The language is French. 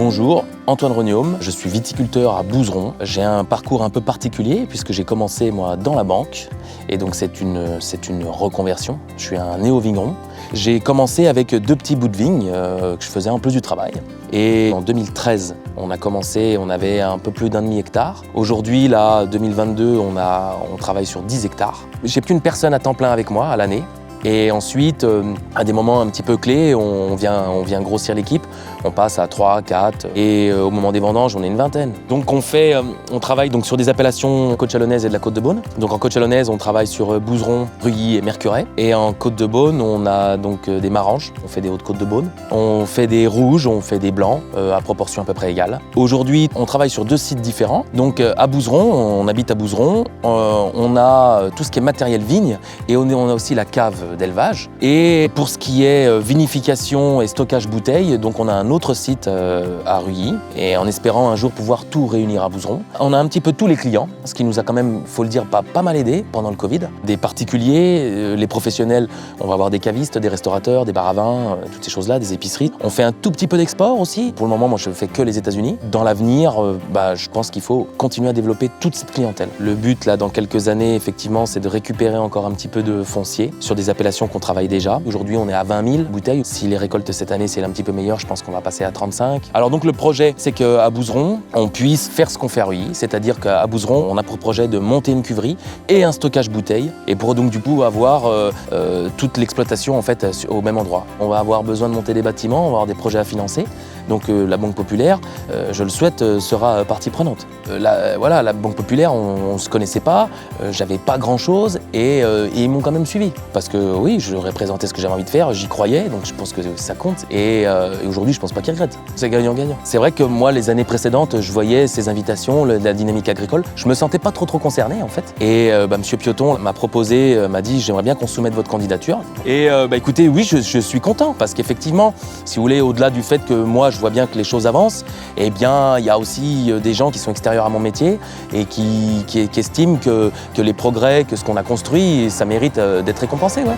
Bonjour, Antoine Reniaume, je suis viticulteur à Bouzeron. J'ai un parcours un peu particulier puisque j'ai commencé moi dans la banque et donc c'est une reconversion. Je suis un néo-vigneron. J'ai commencé avec 2 petits bouts de vigne que je faisais en plus du travail. Et en 2013, on a commencé, on avait un peu plus d'1,5 hectare. Aujourd'hui, là, 2022, on travaille sur 10 hectares. J'ai plus une personne à temps plein avec moi à l'année. Et ensuite, à des moments un petit peu clés, on vient grossir l'équipe. On passe à 3, 4 et au moment des vendanges, on est une vingtaine. Donc on travaille donc sur des appellations côte-chalonnaise et de la Côte-de-Beaune. Donc en Côte-chalonnaise, on travaille sur Bouzeron, Rully et Mercurey. Et en Côte-de-Beaune, on a donc des Maranges. On fait des Hautes-Côtes-de-Beaune. On fait des rouges, on fait des blancs à proportion à peu près égale. Aujourd'hui, on travaille sur 2 sites différents. Donc à Bouzeron, on habite à Bouzeron. On a tout ce qui est matériel vigne et on a aussi la cave d'élevage. Et pour ce qui est vinification et stockage bouteilles, donc on a un autre site à Rully et en espérant un jour pouvoir tout réunir à Bouzeron. On a un petit peu tous les clients, ce qui nous a quand même, faut le dire, pas mal aidé pendant le Covid. Des particuliers, les professionnels, on va avoir des cavistes, des restaurateurs, des bars à vin, toutes ces choses-là, des épiceries. On fait un tout petit peu d'export aussi. Pour le moment, moi je fais que les États-Unis. Dans l'avenir, je pense qu'il faut continuer à développer toute cette clientèle. Le but là, dans quelques années, effectivement, c'est de récupérer encore un petit peu de foncier sur des appellations qu'on travaille déjà. Aujourd'hui, on est à 20 000 bouteilles. Si les récoltes cette année, c'est un petit peu meilleur, je pense qu'on va passer à 35. Alors donc le projet, c'est qu'à Bouzeron, on puisse faire ce qu'on fait à Rully, c'est-à-dire qu'à Bouzeron, on a pour projet de monter une cuverie et un stockage bouteilles, et pour donc du coup avoir toute l'exploitation en fait au même endroit. On va avoir besoin de monter des bâtiments, on va avoir des projets à financer. Donc la Banque Populaire, je le souhaite, sera partie prenante. La Banque Populaire, on se connaissait pas, j'avais pas grand-chose et ils m'ont quand même suivi. Parce que oui, je leur ai présenté ce que j'avais envie de faire, j'y croyais, donc je pense que ça compte. Et aujourd'hui, je pense pas qu'ils regrettent. C'est gagnant-gagnant. C'est vrai que moi, les années précédentes, je voyais ces invitations, la dynamique agricole, je me sentais pas trop concerné en fait. Et Monsieur Pioton m'a proposé, m'a dit, j'aimerais bien qu'on soumette votre candidature. Et écoutez, oui, je suis content parce qu'effectivement, si vous voulez, au-delà du fait que moi, je vois bien que les choses avancent, eh bien, il y a aussi des gens qui sont extérieurs à mon métier et qui estiment que les progrès, que ce qu'on a construit, ça mérite d'être récompensé, ouais.